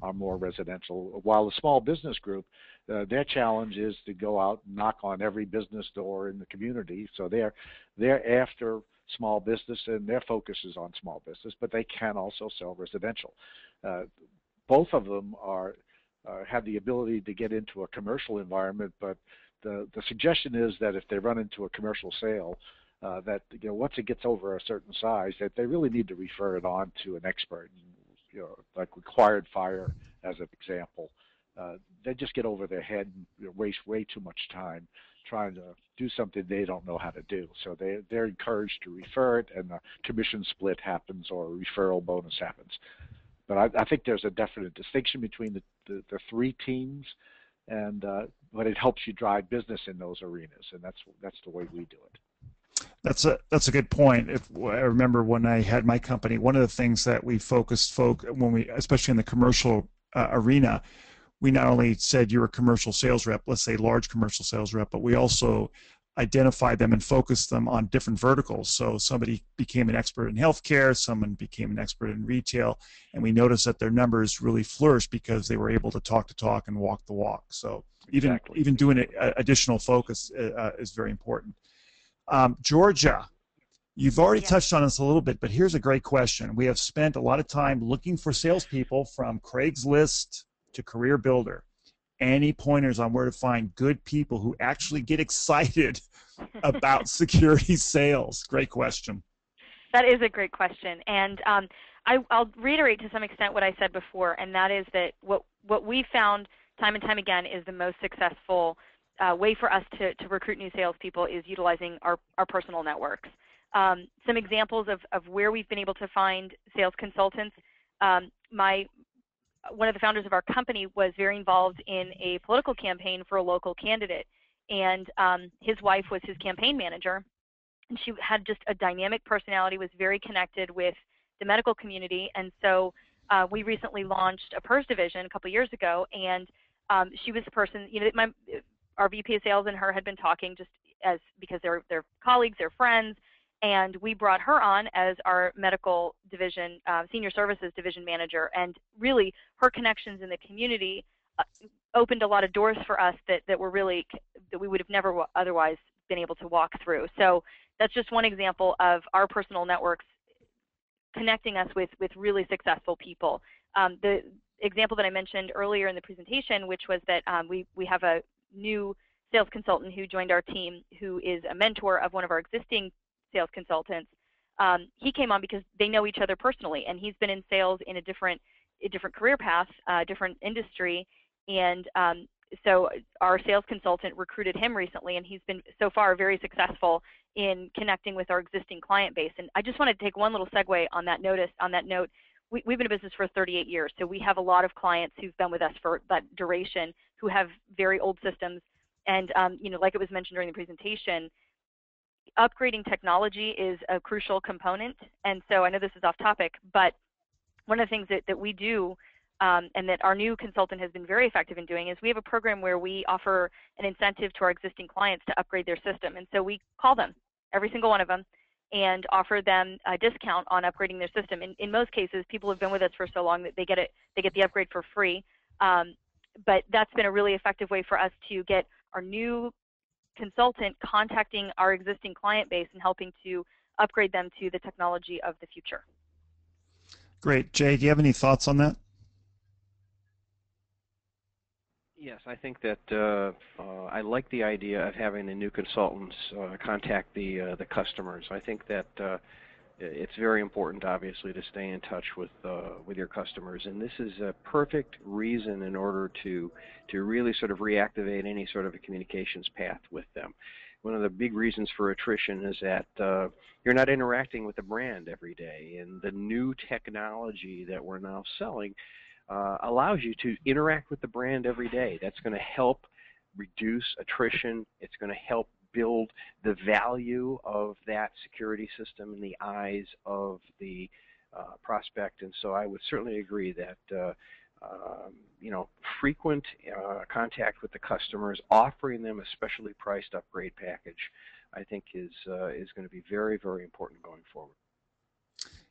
are more residential. While the small business group, their challenge is to go out and knock on every business door in the community. So they're after small business, and their focus is on small business, but they can also sell residential. Both of them have the ability to get into a commercial environment, but the suggestion is that if they run into a commercial sale, that once it gets over a certain size, that they really need to refer it on to an expert. Like Required Fire as an example, they just get over their head and waste way too much time trying to do something they don't know how to do. So they're encouraged to refer it, and the commission split happens or a referral bonus happens. But I think there's a definite distinction between the three teams, but it helps you drive business in those arenas, and that's the way we do it. That's a good point. I remember when I had my company, one of the things that we focused especially in the commercial arena, we not only said you're a commercial sales rep, let's say large commercial sales rep, but we also identify them and focus them on different verticals. So somebody became an expert in healthcare, someone became an expert in retail, and we noticed that their numbers really flourished because they were able to talk and walk the walk. So even doing additional focus is very important. Georgia, you've already touched on this a little bit, but here's a great question. We have spent a lot of time looking for salespeople from Craigslist to Career Builder. Any pointers on where to find good people who actually get excited about security sales? Great question. That is a great question. And I'll reiterate to some extent what I said before, and that is that what we found time and time again is the most successful way for us to recruit new salespeople is utilizing our personal networks. Some examples of where we've been able to find sales consultants. One of the founders of our company was very involved in a political campaign for a local candidate, and his wife was his campaign manager, and she had just a dynamic personality, was very connected with the medical community, and so we recently launched a PERS division a couple years ago, and she was the person, our VP of sales and her had been talking just because they're colleagues, they're friends, and we brought her on as our medical division, senior services division manager. And really, her connections in the community opened a lot of doors for us that we would have never otherwise been able to walk through. So that's just one example of our personal networks connecting us with really successful people. The example that I mentioned earlier in the presentation, which was that we have a new sales consultant who joined our team, who is a mentor of one of our existing sales consultants. He came on because they know each other personally, and he's been in sales in a different career path, different industry, and so our sales consultant recruited him recently, and he's been so far very successful in connecting with our existing client base. And I just want to take one little segue on that note. We've been in business for 38 years, so we have a lot of clients who've been with us for that duration who have very old systems, and like it was mentioned during the presentation, upgrading technology is a crucial component. And so I know this is off topic, but one of the things that we do and that our new consultant has been very effective in doing is we have a program where we offer an incentive to our existing clients to upgrade their system. And so we call them, every single one of them, and offer them a discount on upgrading their system. In most cases, people have been with us for so long that they get the upgrade for free. But that's been a really effective way for us to get our new consultant contacting our existing client base and helping to upgrade them to the technology of the future. Great. Jay, do you have any thoughts on that? Yes, I think that I like the idea of having the new consultants contact the customers. I think that it's very important, obviously, to stay in touch with your customers, and this is a perfect reason in order to really sort of reactivate any sort of a communications path with them. One of the big reasons for attrition is that you're not interacting with the brand every day, and the new technology that we're now selling allows you to interact with the brand every day. That's going to help reduce attrition. It's going to help build the value of that security system in the eyes of the prospect. And so I would certainly agree that frequent contact with the customers, offering them a specially priced upgrade package, I think is going to be very, very important going forward.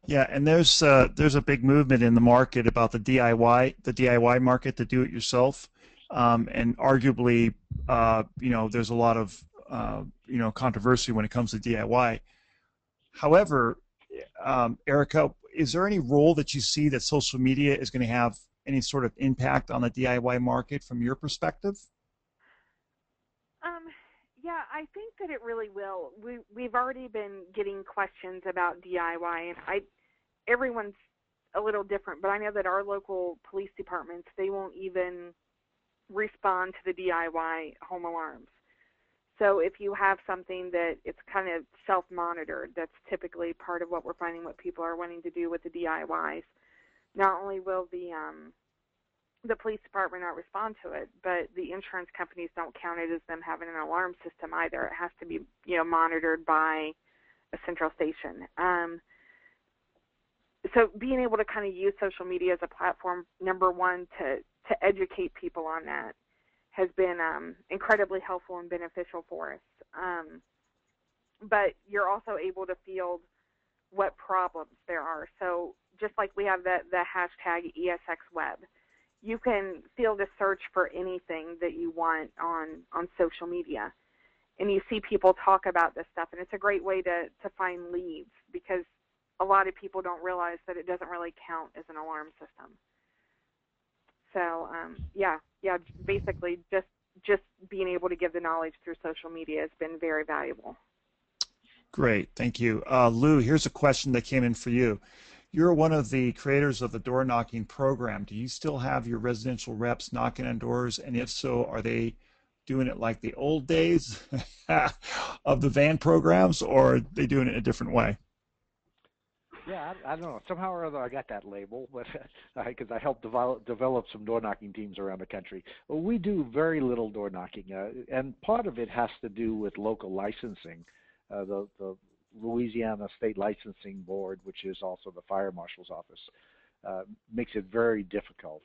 Yeah, and there's a big movement in the market about the DIY market, the do-it-yourself, and arguably, there's a lot of controversy when it comes to DIY. However, Erica, is there any role that you see that social media is going to have any sort of impact on the DIY market from your perspective? Yeah, I think that it really will. We've already been getting questions about DIY, and everyone's a little different, but I know that our local police departments, they won't even respond to the DIY home alarms. So if you have something that it's kind of self-monitored, that's typically part of what we're finding what people are wanting to do with the DIYs. Not only will the police department not respond to it, but the insurance companies don't count it as them having an alarm system either. It has to be, monitored by a central station. So being able to kind of use social media as a platform, number one, to educate people on that, has been incredibly helpful and beneficial for us. But you're also able to field what problems there are. So just like we have the hashtag ESXWeb, you can field a search for anything that you want on social media. And you see people talk about this stuff, and it's a great way to find leads, because a lot of people don't realize that it doesn't really count as an alarm system. So yeah, basically just being able to give the knowledge through social media has been very valuable. Great, thank you. Lou, here's a question that came in for you. You're one of the creators of the door knocking program. Do you still have your residential reps knocking on doors? And if so, are they doing it like the old days of the van programs, or are they doing it a different way? Yeah, I don't know. Somehow or other, I got that label, but because I helped develop some door knocking teams around the country. Well, we do very little door knocking, and part of it has to do with local licensing. The Louisiana State Licensing Board, which is also the fire marshal's office, makes it very difficult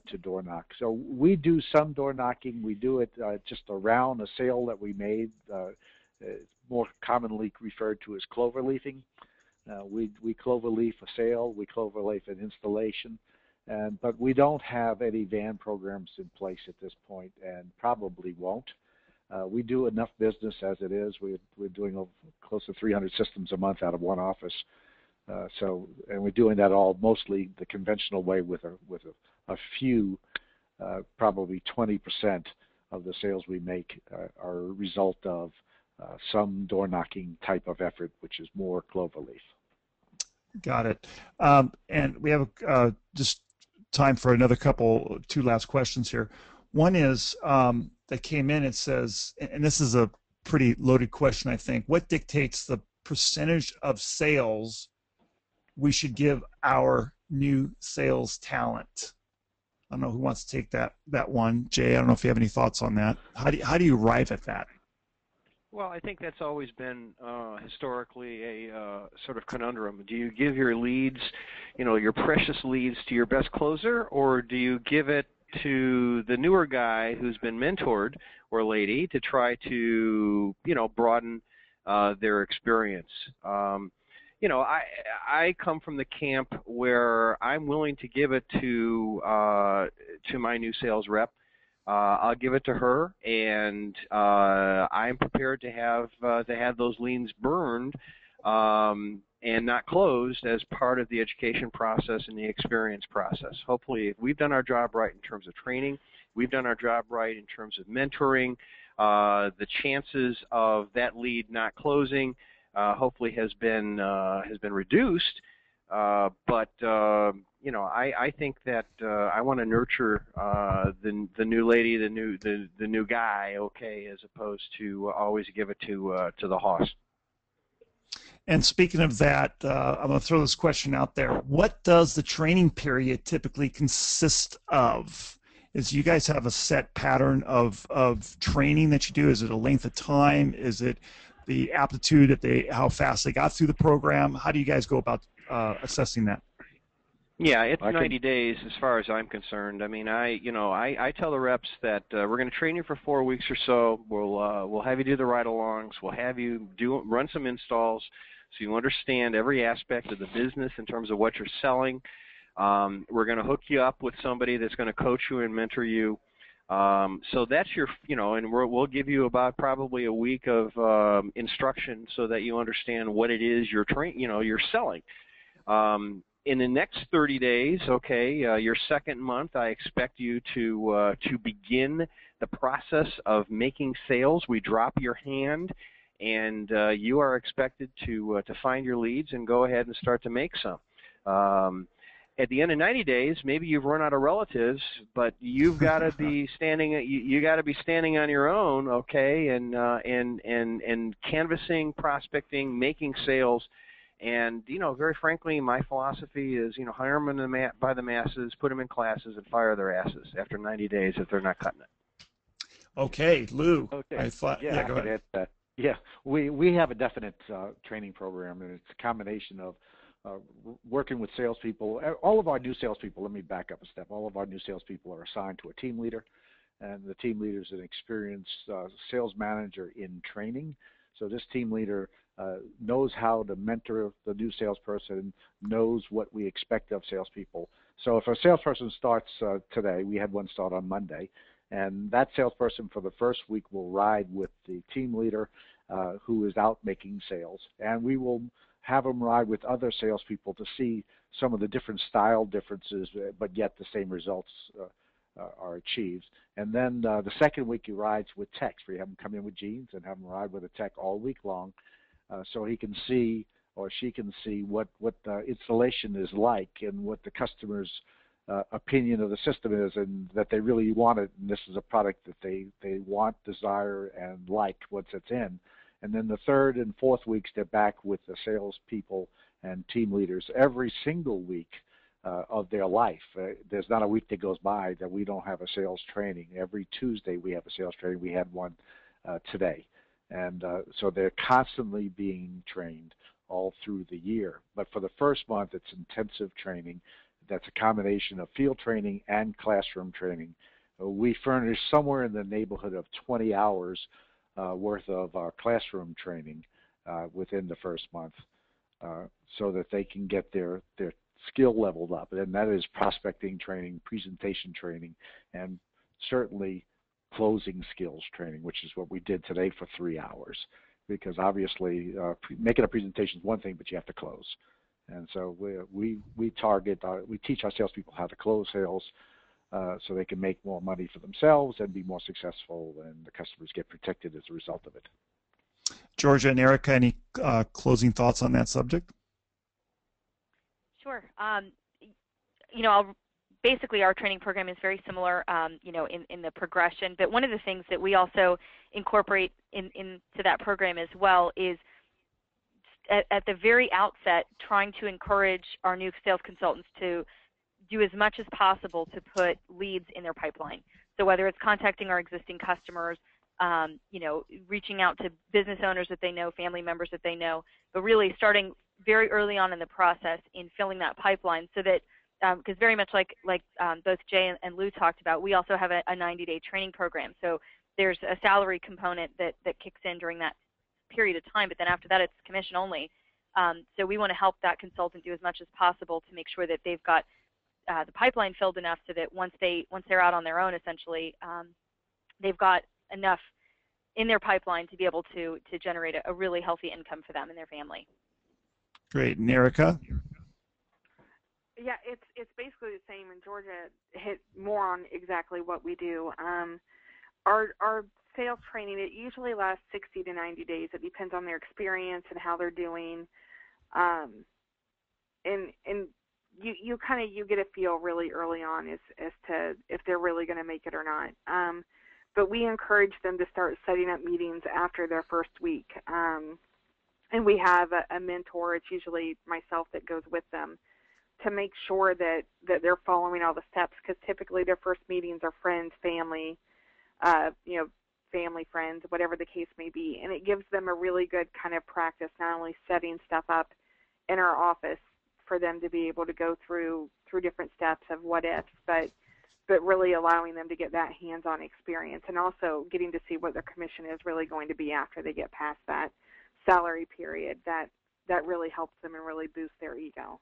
to door knock. So we do some door knocking. We do it just around a sale that we made. It's more commonly referred to as cloverleafing. We cloverleaf a sale, we cloverleaf an installation, but we don't have any van programs in place at this point, and probably won't. We do enough business as it is. We're doing close to 300 systems a month out of one office, and we're doing that all mostly the conventional way with a few, probably 20% of the sales we make are a result of some door knocking type of effort, which is more cloverleaf. Got it. And we have just time for another two last questions here. One is that came in, it says, and this is a pretty loaded question, I think, what dictates the percentage of sales we should give our new sales talent? I don't know who wants to take that one. Jay, I don't know if you have any thoughts on that. How do you arrive at that? Well, I think that's always been historically a sort of conundrum. Do you give your leads, your precious leads, to your best closer, or do you give it to the newer guy who's been mentored, or lady, to try to, broaden their experience? I come from the camp where I'm willing to give it to my new sales rep. I'll give it to her, and I'm prepared to have those leads burned and not closed as part of the education process and the experience process. Hopefully, if we've done our job right in terms of training, we've done our job right in terms of mentoring, the chances of that lead not closing hopefully has been reduced. But I think that I want to nurture the new lady, the new guy, okay, as opposed to always give it to the hoss. And speaking of that, I'm going to throw this question out there. What does the training period typically consist of? Is you guys have a set pattern of training that you do? Is it a length of time? Is it the aptitude how fast they got through the program? How do you guys go about assessing that? Yeah, it's 90 days as far as I'm concerned. I mean, I tell the reps that we're going to train you for 4 weeks or so. We'll have you do the ride-alongs. We'll have you run some installs so you understand every aspect of the business in terms of what you're selling. We're going to hook you up with somebody that's going to coach you and mentor you. So that's your, and we'll give you about probably a week of instruction so that you understand what it is you're selling. In the next 30 days, okay, your second month, I expect you to begin the process of making sales. We drop your hand, and you are expected to find your leads and go ahead and start to make some. At the end of 90 days, maybe you've run out of relatives, but you've got to be standing. You got to be standing on your own, okay, and canvassing, prospecting, making sales. And, very frankly, my philosophy is, hire them by the masses, put them in classes, and fire their asses after 90 days if they're not cutting it. Okay, Lou. Okay. Yeah, go ahead. Yeah, we have a definite training program, and it's a combination of working with salespeople. All of our new salespeople, let me back up a step. All of our new salespeople are assigned to a team leader. and the team leader is an experienced sales manager in training. So this team leader knows how to mentor the new salesperson, knows what we expect of salespeople. So if a salesperson starts today, we had one start on Monday, and that salesperson for the first week will ride with the team leader who is out making sales, and we will have them ride with other salespeople to see some of the different style differences, but yet the same results are achieved. And then the second week he rides with techs, where you have him come in with jeans and have him ride with a tech all week long, so he can see or she can see what the installation is like and what the customer's opinion of the system is, and that they really want it, and this is a product that they want, desire, and like once it's in. And then the third and fourth weeks, they're back with the salespeople and team leaders every single week of their life. There's not a week that goes by that we don't have a sales training. Every Tuesday we have a sales training. We had one today. And so they're constantly being trained all through the year. But for the first month, it's intensive training. That's a combination of field training and classroom training. We furnish somewhere in the neighborhood of 20 hours worth of our classroom training within the first month, so that they can get their skill leveled up. And that is prospecting training, presentation training, and certainly closing skills training, which is what we did today for 3 hours. Because obviously making a presentation is one thing, but you have to close. And so we teach our salespeople how to close sales, so they can make more money for themselves and be more successful, and the customers get protected as a result of it. Georgia and Erica, any closing thoughts on that subject? Sure. Basically our training program is very similar, in the progression. But one of the things that we also incorporate into that program as well is at the very outset trying to encourage our new sales consultants to do as much as possible to put leads in their pipeline. So whether it's contacting our existing customers, reaching out to business owners that they know, family members that they know, but really starting very early on in the process in filling that pipeline, so that because very much like both Jay and Lou talked about, we also have a 90-day training program. So there's a salary component that kicks in during that period of time, but then after that it's commission only. So we want to help that consultant do as much as possible to make sure that they've got the pipeline filled enough so that once they're out on their own, essentially, they've got enough in their pipeline to be able to generate a really healthy income for them and their family. Great. And Erica? Yeah, it's basically the same, and Georgia hit more on exactly what we do. Our sales training, it usually lasts 60 to 90 days. It depends on their experience and how they're doing. And you get a feel really early on as to if they're really going to make it or not. But we encourage them to start setting up meetings after their first week. And we have a mentor, it's usually myself, that goes with them to make sure that they're following all the steps, because typically their first meetings are friends, family, family, friends, whatever the case may be. And it gives them a really good kind of practice, not only setting stuff up in our office for them to be able to go through different steps of what ifs, but really allowing them to get that hands-on experience, and also getting to see what their commission is really going to be after they get past that salary period. That really helps them and really boosts their ego.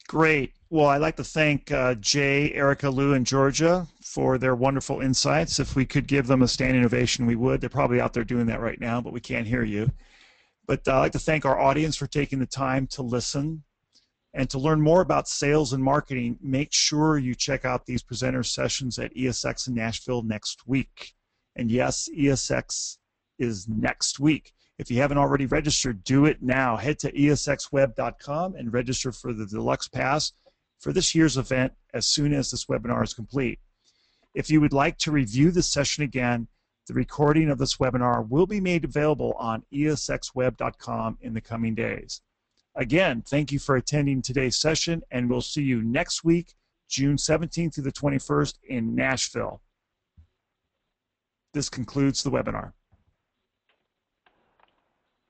Great. Well, I'd like to thank Jay, Erica, Lou, and Georgia for their wonderful insights. If we could give them a standing ovation, we would. They're probably out there doing that right now, but we can't hear you. But I'd like to thank our audience for taking the time to listen. And to learn more about sales and marketing, make sure you check out these presenter sessions at ESX in Nashville next week. And yes, ESX is next week. If you haven't already registered, do it now. Head to ESXweb.com and register for the Deluxe Pass for this year's event as soon as this webinar is complete. If you would like to review this session again, the recording of this webinar will be made available on ESXweb.com in the coming days. Again, thank you for attending today's session, and we'll see you next week, June 17th through the 21st in Nashville. This concludes the webinar.